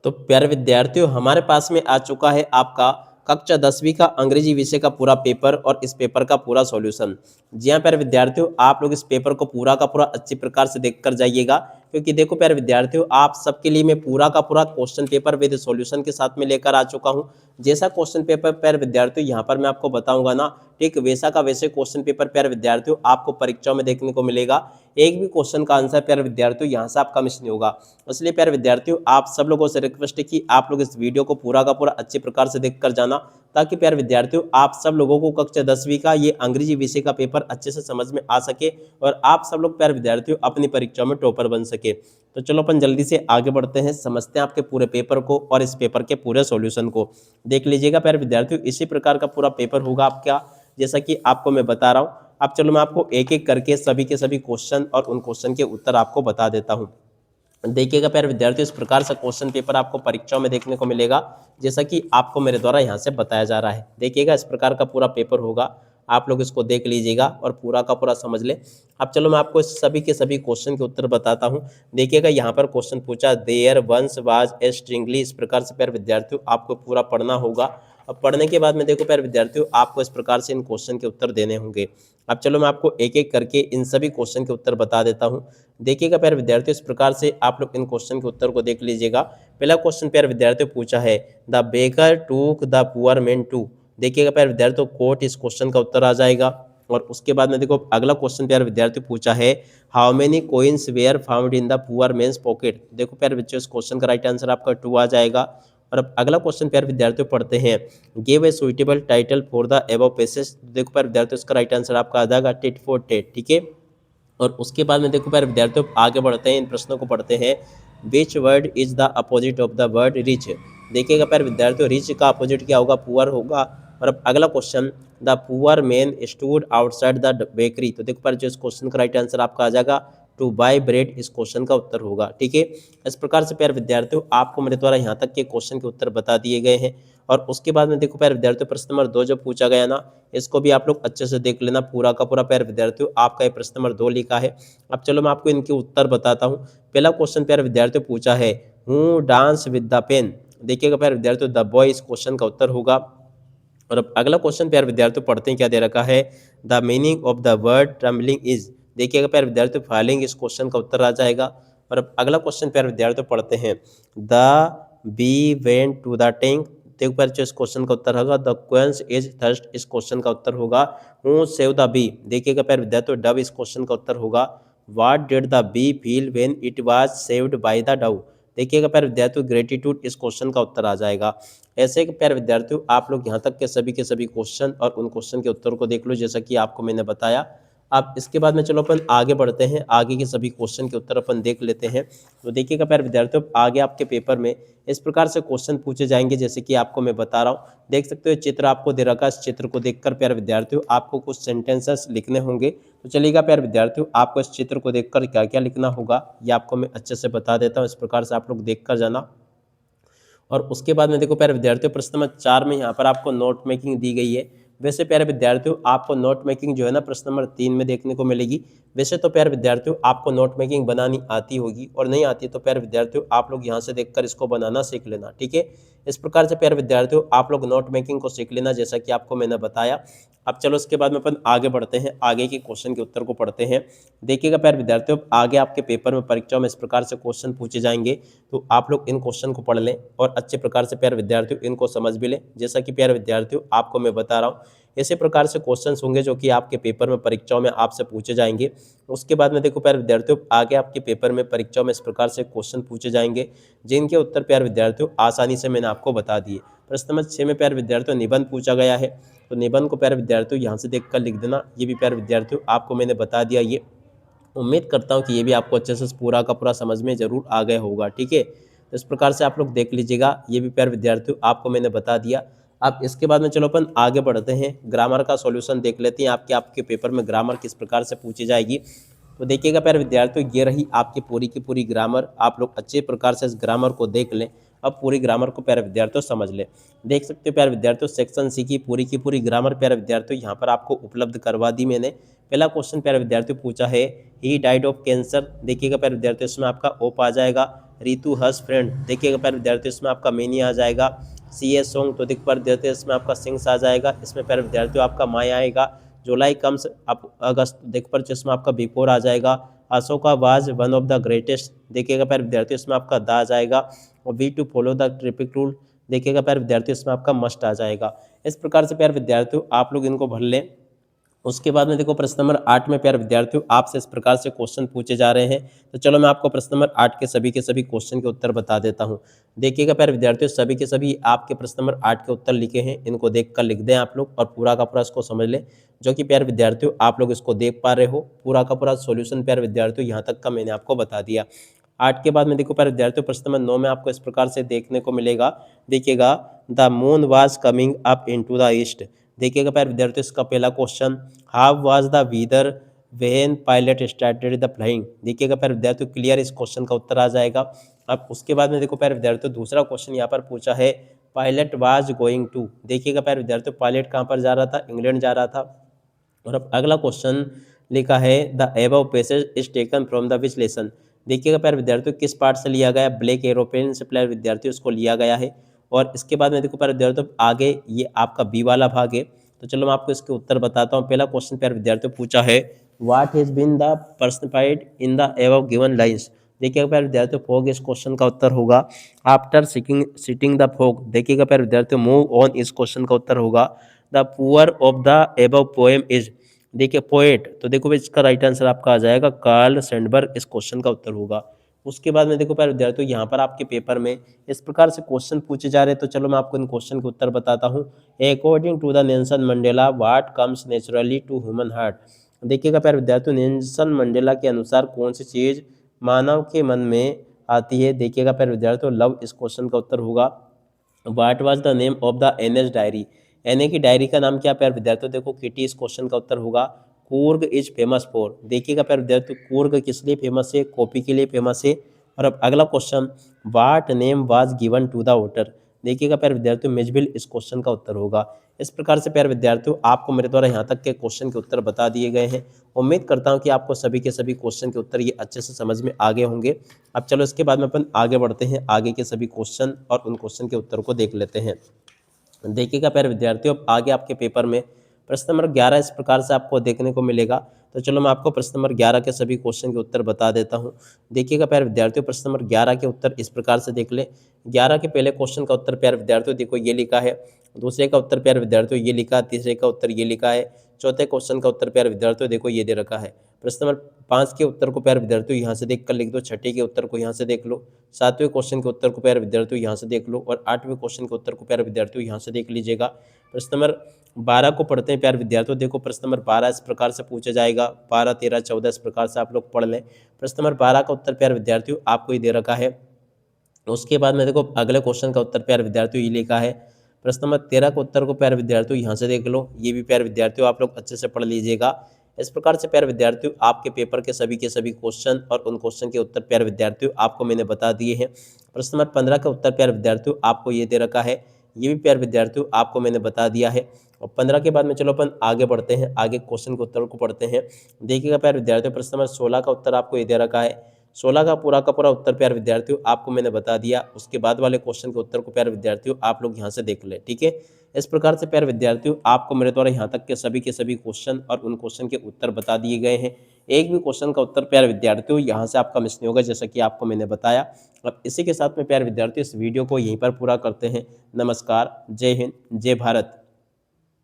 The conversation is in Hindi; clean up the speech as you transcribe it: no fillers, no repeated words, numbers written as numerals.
तो प्यारे विद्यार्थियों, हमारे पास में आ चुका है आपका कक्षा 10वीं का अंग्रेजी विषय का पूरा पेपर और इस पेपर का पूरा सॉल्यूशन। जी हाँ प्यारे विद्यार्थियों, आप लोग इस पेपर को पूरा का पूरा अच्छी प्रकार से देख कर जाइएगा, क्योंकि देखो प्यारे विद्यार्थियों, आप सबके लिए मैं पूरा का पूरा क्वेश्चन पेपर विद सॉल्यूशन के साथ में लेकर आ चुका हूँ। जैसा क्वेश्चन पेपर प्यारे विद्यार्थियों यहाँ पर मैं आपको बताऊंगा ना, ठीक वैसा का वैसे क्वेश्चन पेपर प्यारे विद्यार्थियों आपको परीक्षाओं में देखने को मिलेगा। एक भी क्वेश्चन का आंसर प्यारे विद्यार्थियों यहाँ से आपका मिस नहीं होगा। इसलिए प्यारे विद्यार्थियों, आप सब लोगों से रिक्वेस्ट है कि आप लोग इस वीडियो को पूरा का पूरा अच्छे प्रकार से देख कर जाना, ताकि प्यारे विद्यार्थियों आप सब लोगों को कक्षा 10वीं का ये अंग्रेजी विषय का पेपर अच्छे से समझ में आ सके और आप सब लोग प्यारे विद्यार्थियों अपनी परीक्षाओं में टॉपर बन सके। तो चलो अपन जल्दी से आगे बढ़ते हैं, समझते हैं आपके पूरे पेपर को और इस पेपर के पूरे सॉल्यूशन को। देख लीजिएगा प्यारे विद्यार्थियों, इसी प्रकार का पूरा पेपर होगा आपका, जैसा कि आपको मैं बता रहा हूँ। अब चलो मैं आपको एक एक करके सभी के सभी क्वेश्चन और उन क्वेश्चन के उत्तर आपको बता देता हूँ। देखिएगा प्यारे विद्यार्थियों, इस प्रकार से क्वेश्चन पेपर आपको परीक्षाओं में देखने को मिलेगा, जैसा कि आपको मेरे द्वारा यहाँ से बताया जा रहा है। देखिएगा इस प्रकार का पूरा पेपर होगा, आप लोग इसको देख लीजिएगा और पूरा का पूरा समझ ले। अब चलो मैं आपको सभी के सभी क्वेश्चन के उत्तर बताता हूँ। देखिएगा यहाँ पर क्वेश्चन पूछा, देयर वंस वाज ए स्ट्रिंगली। इस प्रकार से प्यारे विद्यार्थियों आपको पूरा पढ़ना होगा। अब पढ़ने के बाद में देखो प्यारे विद्यार्थियों, आपको इस प्रकार से इन क्वेश्चन के उत्तर देने होंगे। अब चलो मैं आपको एक एक करके इन सभी क्वेश्चन के उत्तर बता देता हूँ। देखिएगा प्यारे विद्यार्थियों, इस प्रकार से आप लोग इन क्वेश्चन के उत्तर को देख लीजिएगा। पहला क्वेश्चन प्यारे विद्यार्थियों पूछा है, the baker took the poor man to. देखिएगा प्यारे विद्यार्थियों, कोट इस क्वेश्चन का उत्तर आ जाएगा। और उसके बाद में देखो अगला क्वेश्चन प्यारे विद्यार्थियों पूछा है, how many coins were found in the poor man's pocket. देखो प्यारे बच्चों, इस क्वेश्चन का राइट आंसर आपका 2 आ जाएगा। और अब अगला क्वेश्चन प्यारे विद्यार्थियों पढ़ते हैं, give a suitable title for the above passage. देखो प्यारे विद्यार्थियों, इसका राइट आंसर आपका आ जाएगा टिट फॉर टेट, ठीक है। और उसके बाद में देखो प्यारे विद्यार्थियों आगे बढ़ते हैं, इन प्रश्नों को पढ़ते हैं। Which word is the opposite of the word rich. देखिएगा प्यारे विद्यार्थियों, रिच का अपोजिट क्या होगा, पुअर होगा। और अब अगला question, the poor man stood outside the bakery. तो देखो प्यारे, जो इस क्वेश्चन का राइट आंसर आपका आ जाएगा टू बाय ब्रेड, इस क्वेश्चन का उत्तर होगा, ठीक है। इस प्रकार से प्यारे विद्यार्थियों आपको मेरे द्वारा यहाँ तक के क्वेश्चन के उत्तर बता दिए गए हैं। और उसके बाद में देखो प्यारे विद्यार्थियों, प्रश्न नंबर 2 जो पूछा गया ना, इसको भी आप लोग अच्छे से देख लेना पूरा का पूरा। प्यारे विद्यार्थियों आपका ये प्रश्न नंबर 2 लिखा है। अब चलो मैं आपको इनके उत्तर बताता हूँ। पहला क्वेश्चन प्यारे विद्यार्थियों पूछा है, who dance with the pen. देखिएगा प्यारे विद्यार्थियों, द बॉय इस क्वेश्चन का उत्तर होगा। और अब अगला क्वेश्चन प्यारे विद्यार्थियों पढ़ते हैं, क्या दे रखा है, the meaning of the word trembling is. देखिएगा प्यारे विद्यार्थियों, फाइलिंग इस क्वेश्चन का उत्तर आ जाएगा। और अब अगला क्वेश्चन प्यारे विद्यार्थियों पढ़ते हैं, the bee went to the tank. देखो प्यारे, जो इस क्वेश्चन का उत्तर होगा, द क्वेंस इज थर्स्ट, इस क्वेश्चन का उत्तर होगा हु सेव द बी। देखिएगा प्यारे विद्यार्थियों, डव इस क्वेश्चन का उत्तर होगा, what did the bee feel when it was saved by the dove. देखिएगा प्यारे विद्यार्थियों, ग्रेटिट्यूड इस क्वेश्चन का उत्तर आ जाएगा। ऐसे कि प्यारे विद्यार्थियों आप लोग यहाँ तक के सभी क्वेश्चन और उन क्वेश्चन के उत्तर को देख लो, जैसा कि आपको मैंने बताया। अब इसके बाद में चलो अपन आगे बढ़ते हैं, आगे के सभी क्वेश्चन के उत्तर अपन देख लेते हैं। तो देखिएगा प्यारे विद्यार्थियों, आगे आपके पेपर में इस प्रकार से क्वेश्चन पूछे जाएंगे, जैसे कि आपको मैं बता रहा हूँ। देख सकते हो चित्र आपको दे रखा है, इस चित्र को देखकर प्यारे विद्यार्थियों आपको कुछ सेंटेंसेस लिखने होंगे। तो चलिएगा प्यारे विद्यार्थियों, आपको इस चित्र को देखकर क्या क्या लिखना होगा ये आपको मैं अच्छे से बता देता हूँ। इस प्रकार से आप लोग देख कर जाना। और उसके बाद में देखो प्यारे विद्यार्थियों, प्रश्न नंबर 4 में यहाँ पर आपको नोट मेकिंग दी गई है। वैसे प्यारे विद्यार्थियों आपको नोट मेकिंग जो है ना, प्रश्न नंबर 3 में देखने को मिलेगी। वैसे तो प्यारे विद्यार्थियों आपको नोट मेकिंग बनानी आती होगी, और नहीं आती तो प्यारे विद्यार्थियों आप लोग यहाँ से देखकर इसको बनाना सीख लेना, ठीक है। इस प्रकार से प्यारे विद्यार्थियों आप लोग नोट मेकिंग को सीख लेना, जैसा कि आपको मैंने बताया। अब चलो इसके बाद में अपन आगे बढ़ते हैं, आगे के क्वेश्चन के उत्तर को पढ़ते हैं। देखिएगा प्यारे विद्यार्थियों, आगे आपके पेपर में परीक्षा में इस प्रकार से क्वेश्चन पूछे जाएंगे, तो आप लोग इन क्वेश्चन को पढ़ लें और अच्छे प्रकार से प्यारे विद्यार्थियों इनको समझ भी लें। जैसा कि प्यारे विद्यार्थियों आपको मैं बता रहा हूँ, ऐसे प्रकार से क्वेश्चंस होंगे जो कि आपके पेपर में परीक्षाओं में आपसे पूछे जाएंगे। उसके बाद में देखो प्यारे विद्यार्थियों, आगे आपके पेपर में परीक्षाओं में इस प्रकार से क्वेश्चन पूछे जाएंगे, जिनके उत्तर प्यारे विद्यार्थियों आसानी से मैंने आपको बता दिए। प्रश्न नंबर 6 में प्यारे विद्यार्थियों निबंध पूछा गया है, तो निबंध को प्यारे विद्यार्थियों यहाँ से देखकर लिख देना। ये भी प्यारे विद्यार्थियों आपको मैंने बता दिया। ये उम्मीद करता हूँ कि ये भी आपको अच्छे से पूरा का पूरा समझ में जरूर आ गया होगा, ठीक है। तो इस प्रकार से आप लोग देख लीजिएगा, ये भी प्यारे विद्यार्थियों आपको मैंने बता दिया। अब इसके बाद में चलो अपन आगे बढ़ते हैं, ग्रामर का सॉल्यूशन देख लेते हैं। आपके पेपर में ग्रामर किस प्रकार से पूछी जाएगी। तो देखिएगा प्यारे विद्यार्थियों, ये रही आपकी पूरी की पूरी ग्रामर। आप लोग अच्छे प्रकार से इस ग्रामर को देख लें। अब पूरी ग्रामर को प्यारे विद्यार्थियों समझ लें। देख सकते हो प्यारे विद्यार्थियों, सेक्शन सी की पूरी ग्रामर प्यारे विद्यार्थियों यहाँ पर आपको उपलब्ध करवा दी मैंने। पहला क्वेश्चन प्यारे विद्यार्थियों पूछा है, ही डाइड ऑफ कैंसर। देखिएगा प्यारे विद्यार्थियों, इसमें आपका ओप आ जाएगा। रितु हर्ष फ्रेंड, देखिएगा प्यारे विद्यार्थियों इसमें आपका मिनी आ जाएगा। सी ए सॉन्ग, तो देखिए प्यारे विद्यार्थियों इसमें आपका सिंग्स आ जाएगा। इसमें प्यारे विद्यार्थियों आपका माई आएगा। जुलाई कम्स आप अगस्त, देखिए पर इसमें आपका बिफोर आ जाएगा। Ashoka was one of the greatest, देखिएगा प्यारे विद्यार्थियों इसमें आपका द आ जाएगा। और वी टू फॉलो द ट्रिपिक रूल, देखिएगा प्यारे विद्यार्थियों इसमें आपका मस्ट आ जाएगा। इस प्रकार से प्यारे विद्यार्थियों आप लोग इनको भर लें। उसके बाद में देखो प्रश्न नंबर 8 में प्यारे विद्यार्थियों आपसे इस प्रकार से क्वेश्चन पूछे जा रहे हैं। तो चलो मैं आपको प्रश्न नंबर 8 के सभी क्वेश्चन के उत्तर बता देता हूं। देखिएगा प्यारे विद्यार्थियों सभी के सभी आपके प्रश्न नंबर 8 के उत्तर लिखे हैं, इनको देख कर लिख दें आप लोग और पूरा का पूरा इसको समझ लें। जो कि प्यारे विद्यार्थियों आप लोग इसको देख पा रहे हो, पूरा का पूरा सोल्यूशन प्यारे विद्यार्थियों यहाँ तक का मैंने आपको बता दिया। 8 के बाद में देखो प्यारे विद्यार्थियों प्रश्न नंबर 9 में आपको इस प्रकार से देखने को मिलेगा। देखिएगा the moon was coming up into the east, देखिएगा प्यारे विद्यार्थियों इसका पहला question, how was the weather when pilot started the flying, देखिएगा प्यारे विद्यार्थियों क्लियर इस क्वेश्चन का उत्तर आ जाएगा। अब उसके बाद में देखो प्यारे विद्यार्थियों दूसरा क्वेश्चन यहाँ पर पूछा है, पायलट वाज गोइंग टू, देखिएगा प्यारे विद्यार्थियों पायलट कहाँ पर जा रहा था, इंग्लैंड जा रहा था। और अब अगला क्वेश्चन लिखा है, the above passage is taken from the which lesson, देखिएगा प्यारे विद्यार्थियों किस पार्ट से लिया गया, ब्लैक एरोप्लेन से प्यारे विद्यार्थियों इसको लिया गया है। और इसके बाद में देखो प्यारे विद्यार्थियों आगे ये आपका बी वाला भाग है। तो चलो मैं आपको इसके उत्तर बताता हूँ। पहला क्वेश्चन प्यारे विद्यार्थियों पूछा है, what has been the personified in the above given lines, देखिएगा प्यारे विद्यार्थियों फोग इस क्वेश्चन का उत्तर होगा। आफ्टर सिटिंग द फोग, देखिएगा प्यारे विद्यार्थियों मूव ऑन इस क्वेश्चन का उत्तर होगा। The poor of the above poem is, देखिए पोएट, तो देखो भाई इसका राइट आंसर आपका आ जाएगा कार्ल सैंडबर्ग, इस क्वेश्चन का उत्तर होगा। उसके बाद में देखो प्यारे विद्यार्थियों यहाँ पर आपके पेपर में इस प्रकार से क्वेश्चन पूछे जा रहे हैं। तो चलो मैं आपको इन क्वेश्चन के उत्तर बताता हूँ। According to the Nelson Mandela what comes naturally to human heart, देखिएगा प्यारे विद्यार्थियों नेल्सन मंडेला के अनुसार कौन सी चीज़ मानव के मन में आती है, देखिएगा प्यारे विद्यार्थियों लव, इस क्वेश्चन का उत्तर होगा। What was the name of the Anne's diary, Anne की डायरी का नाम क्या प्यारे विद्यार्थियों, देखो किटी, इस क्वेश्चन का उत्तर होगा। कूर्ग इज फेमस फॉर, देखिएगा प्यारे विद्यार्थियों कूर्ग किस लिए फेमस है, कॉफी के लिए फेमस है। और अब अगला question, what name was given to the voter, देखिएगा प्यारे विद्यार्थियों मिजबिल, इस क्वेश्चन का उत्तर होगा। इस प्रकार से प्यारे विद्यार्थियों आपको मेरे द्वारा यहाँ तक के क्वेश्चन के उत्तर बता दिए गए हैं। उम्मीद करता हूँ कि आपको सभी के सभी क्वेश्चन के उत्तर ये अच्छे से समझ में आ गए होंगे। अब चलो इसके बाद में अपन आगे बढ़ते हैं, आगे के सभी क्वेश्चन और उन क्वेश्चन के उत्तर को देख लेते हैं। देखिएगा प्यारे विद्यार्थियों अब आगे आपके पेपर में प्रश्न नंबर 11 इस प्रकार से आपको देखने को मिलेगा। तो चलो मैं आपको प्रश्न नंबर 11 के सभी क्वेश्चन के उत्तर बता देता हूं। देखिएगा प्यारे विद्यार्थियों प्रश्न नंबर 11 के उत्तर इस प्रकार से देख ले। 11 के पहले क्वेश्चन का उत्तर प्यारे विद्यार्थियों देखो ये लिखा है, दूसरे का उत्तर प्यारे विद्यार्थियों ये लिखा, तीसरे का उत्तर ये लिखा है, चौथे क्वेश्चन का उत्तर प्यारे विद्यार्थियों देखो ये दे रखा है। प्रश्न नंबर 5 के उत्तर को प्यारे विद्यार्थियों यहाँ से देख कर लिख दो, छठे के उत्तर को यहाँ से देख लो, सातवें क्वेश्चन के उत्तर को प्यारे विद्यार्थियों यहाँ से देख लो और आठवें क्वेश्चन के उत्तर को प्यारे विद्यार्थियों यहाँ से देख लीजिएगा। प्रश्न नंबर 12 को पढ़ते हैं प्यारे विद्यार्थियों, देखो प्रश्न नंबर 12 इस प्रकार से पूछा जाएगा, 12, 13, 14 इस प्रकार से आप लोग पढ़ लें। प्रश्न नंबर 12 का उत्तर प्यारे विद्यार्थियों आपको ये दे रखा है। उसके बाद में देखो अगले क्वेश्चन का उत्तर प्यारे विद्यार्थियों ये लिखा है। प्रश्न नंबर 13 का उत्तर को प्यारे विद्यार्थियों यहाँ से देख लो, ये भी प्यारे विद्यार्थियों आप लोग अच्छे से पढ़ लीजिएगा। इस प्रकार से प्यारे विद्यार्थियों आपके पेपर के सभी क्वेश्चन और उन क्वेश्चन के उत्तर प्यारे विद्यार्थियों आपको मैंने बता दिए हैं। प्रश्न नंबर 15 का उत्तर प्यारे विद्यार्थियों आपको ये दे रखा है, ये भी प्यारे विद्यार्थियों आपको मैंने बता दिया है। और 15 के बाद में चलो अपन आगे बढ़ते हैं, आगे क्वेश्चन के उत्तर को पढ़ते हैं। देखिएगा प्यारे विद्यार्थियों प्रश्न नंबर 16 का उत्तर आपको ये दे रखा है, 16 का पूरा उत्तर प्यारे विद्यार्थियों आपको मैंने बता दिया। उसके बाद वाले क्वेश्चन के उत्तर को प्यारे विद्यार्थियों आप लोग यहाँ से देख लें, ठीक है। इस प्रकार से प्यारे विद्यार्थियों आपको मेरे द्वारा यहाँ तक के सभी क्वेश्चन और उन क्वेश्चन के उत्तर बता दिए गए हैं। एक भी क्वेश्चन का उत्तर प्यारे विद्यार्थियों यहाँ से आपका मिस नहीं होगा, जैसा कि आपको मैंने बताया। अब इसी के साथ में प्यारे विद्यार्थियों इस वीडियो को यहीं पर पूरा करते हैं। नमस्कार, जय हिंद, जय भारत।